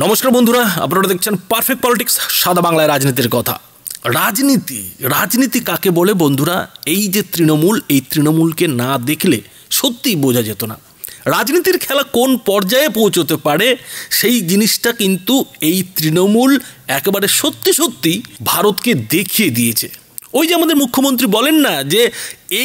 নমস্কার বন্ধুরা, আপনারা দেখছেন পারফেক্ট পলিটিক্স, সাদা বাংলায় রাজনীতির কথা। রাজনীতি কাকে বলে বন্ধুরা? এই যে তৃণমূল, এই তৃণমূলকে না দেখলে সত্যিই বোঝা যেত না রাজনীতির খেলা কোন পর্যায়ে পৌঁছতে পারে। সেই জিনিসটা কিন্তু এই তৃণমূল একেবারে সত্যি ভারতকে দেখিয়ে দিয়েছে। ওই যে আমাদের মুখ্যমন্ত্রী বলেন না যে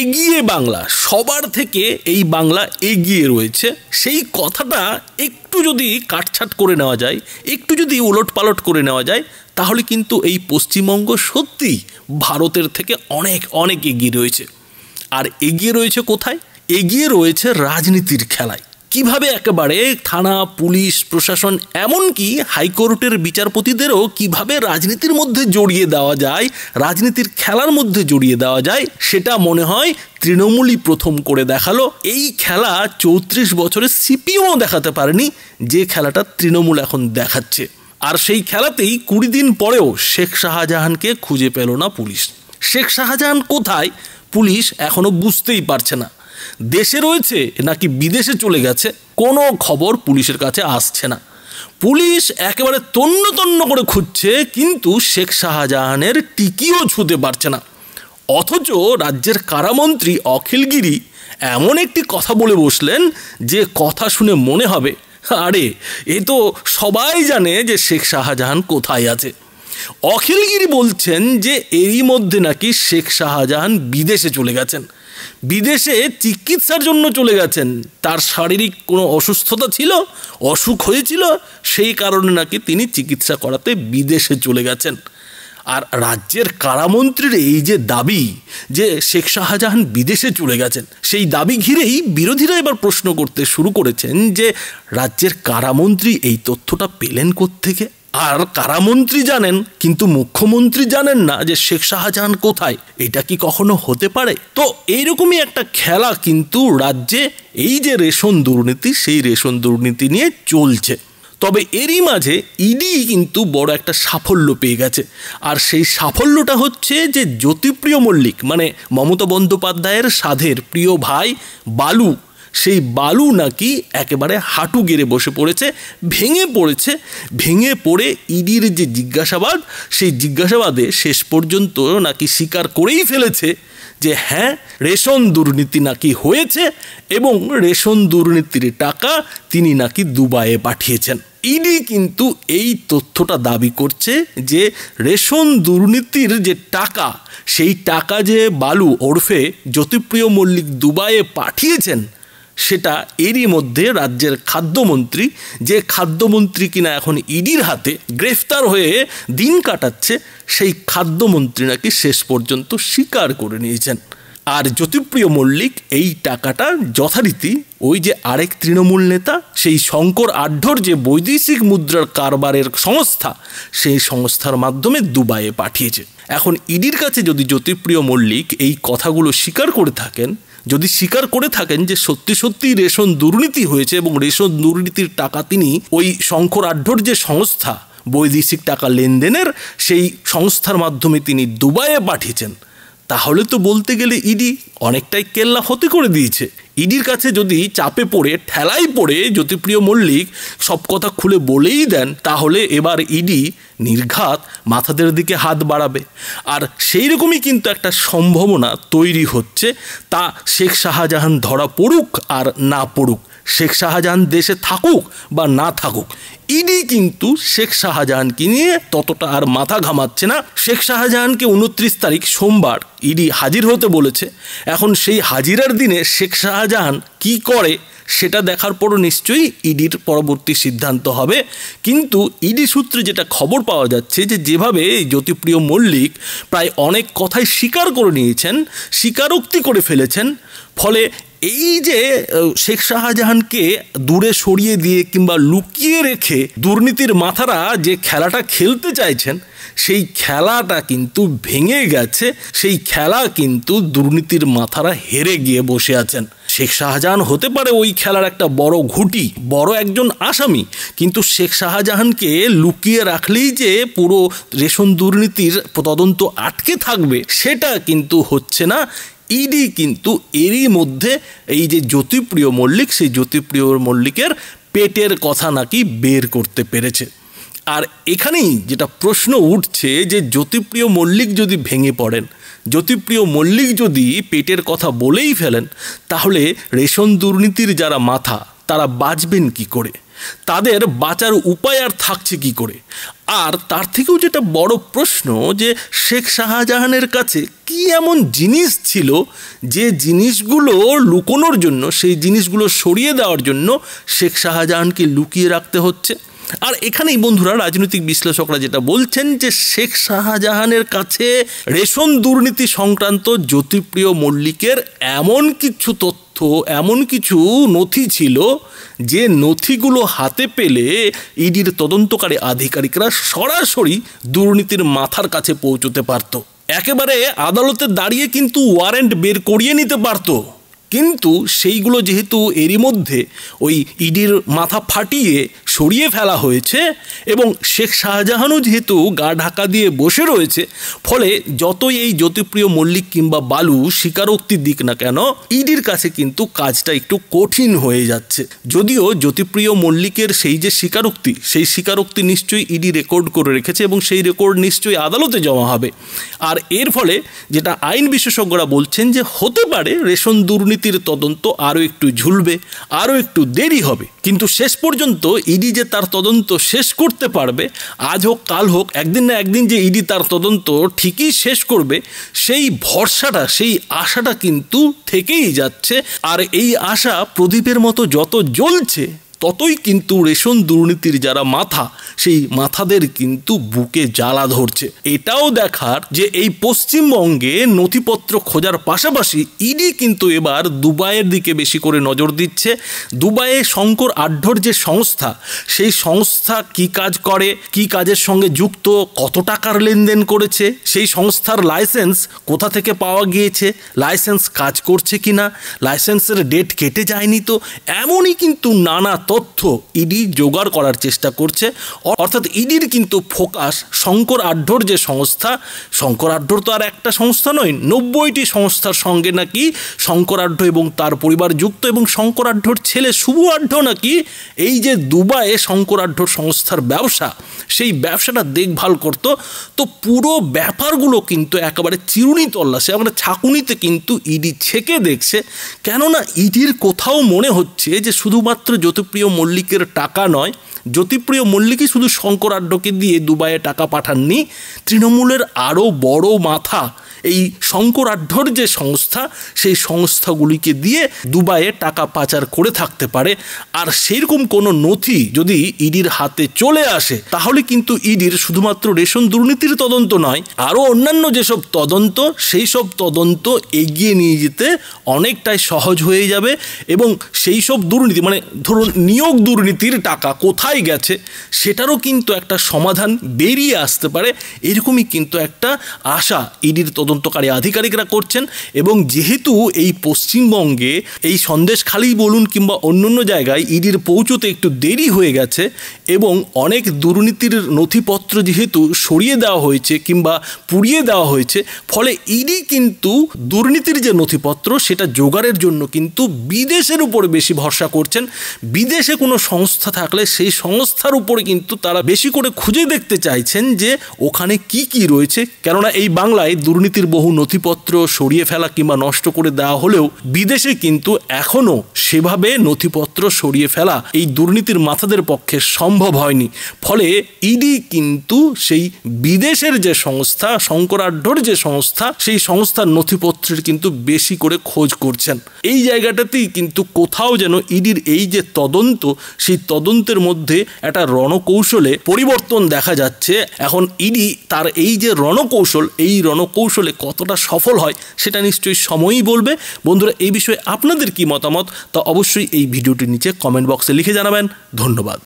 এগিয়ে বাংলা, সবার থেকে এই বাংলা এগিয়ে রয়েছে, সেই কথাটা একটু যদি কাটছাট করে নেওয়া যায়, একটু যদি উলট পালট করে নেওয়া যায়, তাহলে কিন্তু এই পশ্চিমবঙ্গ সত্যি ভারতের থেকে অনেক অনেক এগিয়ে রয়েছে। আর এগিয়ে রয়েছে কোথায়? এগিয়ে রয়েছে রাজনীতির খেলায়। কিভাবে একেবারে থানা, পুলিশ, প্রশাসন, এমনকি হাইকোর্টের বিচারপতিদেরও কিভাবে রাজনীতির মধ্যে জড়িয়ে দেওয়া যায়, রাজনীতির খেলার মধ্যে জড়িয়ে দেওয়া যায়, সেটা মনে হয় তৃণমূলই প্রথম করে দেখালো। এই খেলা 34 বছরের সিপিএমও দেখাতে পারেনি, যে খেলাটা তৃণমূল এখন দেখাচ্ছে। আর সেই খেলাতেই 20 দিন পরেও শেখ শাহজাহানকে খুঁজে পেল না পুলিশ। শেখ শাহজাহান কোথায় পুলিশ এখনো বুঝতেই পারছে না। দেশে রয়েছে নাকি বিদেশে চলে গেছে, কোনো খবর পুলিশের কাছে আসছে না। পুলিশ একেবারে তন্ন করে খুঁজছে, কিন্তু শেখ শাহজাহানের টিকিও ছুঁতে পারছে না। অথচ রাজ্যের কারামন্ত্রী অখিল গিরি এমন একটি কথা বলে বসলেন, যে কথা শুনে মনে হবে আরে এ তো সবাই জানে যে শেখ শাহজাহান কোথায় আছে। অখিল গিরি বলছেন যে এরই মধ্যে নাকি শেখ শাহজাহান বিদেশে চলে গেছেন, বিদেশে চিকিৎসার জন্য চলে গেছেন। তার শারীরিক কোনো অসুস্থতা ছিল, অসুখ হয়েছিল, সেই কারণে নাকি তিনি চিকিৎসা করাতে বিদেশে চলে গেছেন। আর রাজ্যের কারামন্ত্রীর এই যে দাবি যে শেখ শাহজাহান বিদেশে চলে গেছেন, সেই দাবি ঘিরেই বিরোধীরা এবার প্রশ্ন করতে শুরু করেছেন যে রাজ্যের কারামন্ত্রী এই তথ্যটা পেলেন কোত্থেকে? আর কারামন্ত্রী জানেন, কিন্তু মুখ্যমন্ত্রী জানেন না যে শেখ শাহজাহান কোথায়। এটা কি কখনো হতে পারে? তো এইরকমই একটা খেলা কিন্তু রাজ্যে এই যে রেশন দুর্নীতি, সেই রেশন দুর্নীতি নিয়ে চলছে। তবে এরই মাঝে ইডি কিন্তু বড় একটা সাফল্য পেয়ে গেছে। আর সেই সাফল্যটা হচ্ছে যে জ্যোতিপ্রিয় মল্লিক, মানে মমতা বন্দ্যোপাধ্যায়ের সাধের প্রিয় ভাই বালু, সেই বালু নাকি একেবারে হাঁটু গেড়ে বসে পড়েছে, ভেঙে পড়ে ইডির যে জিজ্ঞাসাবাদ, সেই জিজ্ঞাসাবাদে শেষ পর্যন্ত নাকি স্বীকার করেই ফেলেছে যে হ্যাঁ, রেশন দুর্নীতি নাকি হয়েছে এবং রেশন দুর্নীতির টাকা তিনি নাকি দুবাইয়ে পাঠিয়েছেন। ইডি কিন্তু এই তথ্যটা দাবি করছে যে রেশন দুর্নীতির যে টাকা, সেই টাকা যে বালু ওরফে জ্যোতিপ্রিয় মল্লিক দুবাইয়ে পাঠিয়েছেন, সেটা এরই মধ্যে রাজ্যের খাদ্যমন্ত্রী, যে খাদ্যমন্ত্রী কিনা এখন ইডির হাতে গ্রেফতার হয়ে দিন কাটাচ্ছে, সেই খাদ্যমন্ত্রী নাকি শেষ পর্যন্ত স্বীকার করে নিয়েছেন। আর জ্যোতিপ্রিয় মল্লিক এই টাকাটা যথারীতি ওই যে আরেক তৃণমূল নেতা, সেই শঙ্কর আঢ্যর যে বৈদেশিক মুদ্রার কারবারের সংস্থা, সেই সংস্থার মাধ্যমে দুবাইয়ে পাঠিয়েছে। এখন ইডির কাছে যদি জ্যোতিপ্রিয় মল্লিক এই কথাগুলো স্বীকার করে থাকেন যে সত্যি রেশন দুর্নীতি হয়েছে এবং রেশন দুর্নীতির টাকা তিনি ওই শঙ্কর আঢ্যর যে সংস্থা বৈদেশিক টাকা লেনদেনের, সেই সংস্থার মাধ্যমে তিনি দুবাইয়ে পাঠিয়েছেন, তাহলে তো বলতে গেলে ইডি অনেকটাই কেল্লা ফতে করে দিয়েছে। ইডির কাছে যদি চাপে পড়ে, ঠেলাই পড়ে জ্যোতিপ্রিয় মল্লিক সব কথা খুলে বলেই দেন, তাহলে এবার ইডি নির্ঘাত মাথাদের দিকে হাত বাড়াবে। আর সেই রকমই কিন্তু একটা সম্ভাবনা তৈরি হচ্ছে। তা শেখ শাহজাহান ধরা পড়ুক আর না পড়ুক, শেখ শাহজাহান দেশে থাকুক বা না থাকুক, ইডি কিন্তু শেখ শাহজাহানকে নিয়ে ততটা আর মাথা ঘামাচ্ছে না। শেখ শাহজাহানকে 29 তারিখ সোমবার ইডি হাজির হতে বলেছে। এখন সেই হাজিরার দিনে শেখ শাহজাহান কি করে সেটা দেখার পরও নিশ্চয়ই ইডির পরবর্তী সিদ্ধান্ত হবে। কিন্তু ইডি সূত্রে যেটা খবর পাওয়া যাচ্ছে যে যেভাবে জ্যোতিপ্রিয় মল্লিক প্রায় অনেক কথাই স্বীকার করে নিয়েছেন, স্বীকারোক্তি করে ফেলেছেন, ফলে এই যে শেখ শাহজাহানকে দূরে সরিয়ে দিয়ে কিংবা লুকিয়ে রেখে দুর্নীতির মাথারা যে খেলাটা খেলতে চাইছেন, সেই খেলাটা কিন্তু ভেঙে গেছে। সেই খেলা কিন্তু দুর্নীতির মাথারা হেরে গিয়ে বসে আছেন। শেখ শাহজাহান হতে পারে ওই খেলার একটা বড় ঘুঁটি, বড় একজন আসামি, কিন্তু শেখ শাহজাহানকে লুকিয়ে রাখলেই যে পুরো রেশন দুর্নীতির তদন্ত আটকে থাকবে, সেটা কিন্তু হচ্ছে না। ইডি কিন্তু এরই মধ্যে এই যে জ্যোতিপ্রিয় মল্লিক, সেই জ্যোতিপ্রিয় মল্লিকের পেটের কথা নাকি বের করতে পেরেছে। আর এখানেই যেটা প্রশ্ন উঠছে যে জ্যোতিপ্রিয় মল্লিক যদি ভেঙে পড়েন, জ্যোতিপ্রিয় মল্লিক যদি পেটের কথা বলেই ফেলেন, তাহলে রেশন দুর্নীতির যারা মাথা তারা বাঁচবেন কি করে, তাদের বাঁচার উপায় আর থাকছে কি করে? আর তার থেকেও যেটা বড় প্রশ্ন যে শেখ শাহজাহানের কাছে কি এমন জিনিস ছিল যে জিনিসগুলো লুকোনোর জন্য, সেই জিনিসগুলো সরিয়ে দেওয়ার জন্য শেখ শাহজাহানকে লুকিয়ে রাখতে হচ্ছে। আর এখানেই বন্ধুরা রাজনৈতিক বিশ্লেষকরা যেটা বলছেন যে শেখ শাহজাহানের কাছে রেশন দুর্নীতি সংক্রান্ত জ্যোতিপ্রিয় মল্লিকের এমন কিছু তথ্য, এমন কিছু নথি ছিল যে নথিগুলো হাতে পেলে ইডির তদন্তকারী আধিকারিকরা সরাসরি দুর্নীতির মাথার কাছে পৌঁছতে পারত, একেবারে আদালতে দাঁড়িয়ে কিন্তু ওয়ারেন্ট বের করিয়ে নিতে পারত। কিন্তু সেইগুলো যেহেতু এরই মধ্যে ওই ইডির মাথা ফাটিয়ে সরিয়ে ফেলা হয়েছে এবং শেখ শাহজাহানও যেহেতু গা ঢাকা দিয়ে বসে রয়েছে, ফলে যতই এই জ্যোতিপ্রিয় মল্লিক কিংবা বালু স্বীকারোক্তি দিক না কেন, ইডির কাছে কিন্তু কাজটা একটু কঠিন হয়ে যাচ্ছে। যদিও জ্যোতিপ্রিয় মল্লিকের সেই যে স্বীকারোক্তি, সেই স্বীকারোক্তি নিশ্চয়ই ইডি রেকর্ড করে রেখেছে এবং সেই রেকর্ড নিশ্চয়ই আদালতে জমা হবে। আর এর ফলে যেটা আইন বিশেষজ্ঞরা বলছেন যে হতে পারে রেশন দুর্নীতির তদন্ত আরও একটু ঝুলবে, আরও একটু দেরি হবে, কিন্তু শেষ পর্যন্ত ইডি যে তার তদন্ত শেষ করতে পারবে, আজ হোক কাল হোক, একদিন না একদিন যে ইডি তার তদন্ত ঠিকই শেষ করবে, সেই ভরসাটা, সেই আশাটা কিন্তু থেকেই যাচ্ছে। আর এই আশা প্রদীপের মতো যত জ্বলছে ততই কিন্তু রেশন দুর্নীতির যারা মাথা, সেই মাথাদের কিন্তু বুকে জ্বালা ধরছে। এটাও দেখার যে এই পশ্চিমবঙ্গে নথিপত্র খোঁজার পাশাপাশি ইডি কিন্তু এবার দুবাইয়ের দিকে বেশি করে নজর দিচ্ছে। দুবাইয়ে শঙ্কর আঢ্যর যে সংস্থা, সেই সংস্থা কি কাজ করে, কি কাজের সঙ্গে যুক্ত, কত টাকার লেনদেন করেছে, সেই সংস্থার লাইসেন্স কোথা থেকে পাওয়া গিয়েছে, লাইসেন্স কাজ করছে কিনা, লাইসেন্সের ডেট কেটে যায়নি তো, এমনই কিন্তু নানা তথ্য ইডি জোগাড় করার চেষ্টা করছে। অর্থাৎ ইডির কিন্তু ফোকাস শঙ্কর আঢ্যর যে সংস্থা, শঙ্কর আঢ্যর তো আর একটা সংস্থা নয়, 90টি সংস্থার সঙ্গে নাকি শঙ্কর আঢ্য এবং তার পরিবার যুক্ত, এবং শঙ্কর আঢ্যর ছেলে শুভ আঢ্য নাকি এই যে দুবাইয়ে শঙ্কর আঢ্যর সংস্থার ব্যবসা, সেই ব্যবসাটা দেখভাল করত। তো পুরো ব্যাপারগুলো কিন্তু একেবারে চিরুনি তল্লাশে, একেবারে ছাঁকুনিতে কিন্তু ইডি ছেকে দেখছে। কেননা ইডির কোথাও মনে হচ্ছে যে শুধুমাত্র জ্যোতিপ্রিয় মল্লিকের টাকা নয়, জ্যোতিপ্রিয় মল্লিকই শুধু শঙ্কর আঢ্যকে দিয়ে দুবাইয়ে টাকা পাঠাননি, তৃণমূলের আরও বড় মাথা এই শঙ্কর আঢ্যর যে সংস্থা, সেই সংস্থাগুলিকে দিয়ে দুবাইয়ে টাকা পাচার করে থাকতে পারে। আর সেইরকম কোনো নথি যদি ইডির হাতে চলে আসে, তাহলে কিন্তু ইডির শুধুমাত্র রেশন দুর্নীতির তদন্ত নয়, আরও অন্যান্য যেসব তদন্ত, সেই সব তদন্ত এগিয়ে নিয়ে যেতে অনেকটাই সহজ হয়ে যাবে। এবং সেই সব দুর্নীতি, মানে ধরুন নিয়োগ দুর্নীতির টাকা কোথায় গেছে, সেটারও কিন্তু একটা সমাধান বেরিয়ে আসতে পারে, এরকমই কিন্তু একটা আশা ইডির তদন্তকারী আধিকারিকরা করছেন। এবং যেহেতু এই পশ্চিমবঙ্গে এই সন্দেশখালি বলুন কিংবা অন্যান্য জায়গায় ইডির পৌঁছতে একটু দেরি হয়ে গেছে এবং অনেক দুর্নীতির নথিপত্র যেহেতু সরিয়ে দেওয়া হয়েছে কিংবা পুড়িয়ে দেওয়া হয়েছে, ফলে ইডি কিন্তু দুর্নীতির যে নথিপত্র সেটা জোগাড়ের জন্য কিন্তু বিদেশের উপরে বেশি ভরসা করছেন। বিদেশে কোনো সংস্থা থাকলে সেই সংস্থার উপরে কিন্তু তারা বেশি করে খুঁজে দেখতে চাইছেন যে ওখানে কি কি রয়েছে। কেননা এই বাংলায় দুর্নীতির বহু নথিপত্র সরিয়ে ফেলা কিংবা নষ্ট করে দেওয়া হলেও বিদেশে কিন্তু এখনও সেভাবে নথিপত্র সরিয়ে ফেলা এই দুর্নীতির মাথাদের পক্ষে সম্ভব হয়নি। ফলে ইডি কিন্তু সেই বিদেশের যে সংস্থা, শঙ্কর আঢ্যর যে সংস্থা, সেই সংস্থার নথিপত্রের কিন্তু বেশি করে খোঁজ করছেন। এই জায়গাটাতেই কিন্তু কোথাও যেন ইডির এই যে তদন্ত, সেই তদন্তের মধ্যে একটা রণকৌশলে পরিবর্তন দেখা যাচ্ছে। এখন ইডি তার এই যে রণকৌশল, এই রণকৌশলে কতটা সফল হয় সেটা নিশ্চয়ই সময়ই বলবে। বন্ধুরা, এই বিষয়ে আপনাদের কি মতামত তা অবশ্যই এই ভিডিওটির নিচে কমেন্ট বক্সে লিখে জানাবেন। ধন্যবাদ।